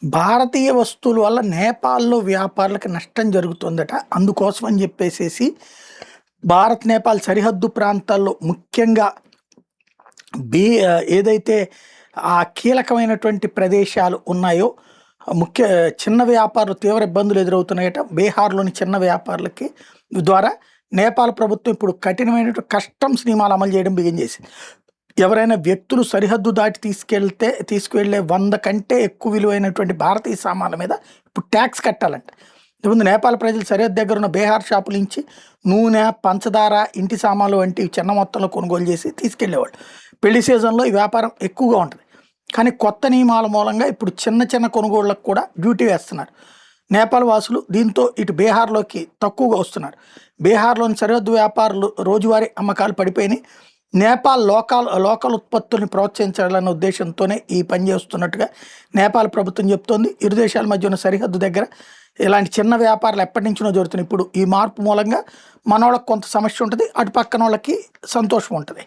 భారతీయ వస్తువుల వల్ల నేపాల్‌లో వ్యాపారులకి నష్టం జరుగుతుందట. అందుకోసం అని చెప్పేసేసి భారత్, నేపాల్ సరిహద్దు ప్రాంతాల్లో ముఖ్యంగా ఏదైతే ఆ కీలకమైనటువంటి ప్రదేశాలు ఉన్నాయో, ముఖ్య చిన్న వ్యాపారులు తీవ్ర ఇబ్బందులు ఎదురవుతున్నాయట. బీహార్‌లోని చిన్న వ్యాపారులకి ద్వారా నేపాల్ ప్రభుత్వం ఇప్పుడు కఠినమైనటువంటి కస్టమ్స్ నియమాలు అమలు చేయడం బిగిన్ చేసింది. ఎవరైనా వ్యక్తులు సరిహద్దు దాటి తీసుకువెళ్ళే 100 కంటే ఎక్కువ విలువైనటువంటి భారతీయ సామాన్ల మీద ఇప్పుడు ట్యాక్స్ కట్టాలంట. ఇంతకుముందు నేపాల్ ప్రజలు సరిహద్దు దగ్గర ఉన్న బీహార్ షాపుల నుంచి నూనె, పంచదార, ఇంటి సామాన్లు వంటివి చిన్న మొత్తంలో కొనుగోలు చేసి తీసుకెళ్లేవాళ్ళు. పెళ్లి సీజన్లో ఈ వ్యాపారం ఎక్కువగా ఉంటుంది. కానీ కొత్త నియమాల మూలంగా ఇప్పుడు చిన్న చిన్న కొనుగోళ్లకు కూడా డ్యూటీ వేస్తున్నారు. నేపాల్ వాసులు దీంతో ఇటు బీహార్లోకి తక్కువగా వస్తున్నారు. బీహార్లోని సరిహద్దు వ్యాపారులు రోజువారీ అమ్మకాలు పడిపోయినాయి. నేపాల్ లోకల్ ఉత్పత్తుల్ని ప్రోత్సహించాలన్న ఉద్దేశంతోనే ఈ పని చేస్తున్నట్టుగా నేపాల్ ప్రభుత్వం చెప్తోంది. ఇరు దేశాల మధ్య ఉన్న సరిహద్దు దగ్గర ఇలాంటి చిన్న వ్యాపారాలు ఎప్పటి నుంచినో జరుగుతున్నాయి. ఇప్పుడు ఈ మార్పు మూలంగా మనోళ్ళకి కొంత సమస్య ఉంటుంది, అటు పక్కన వాళ్ళకి సంతోషం ఉంటుంది.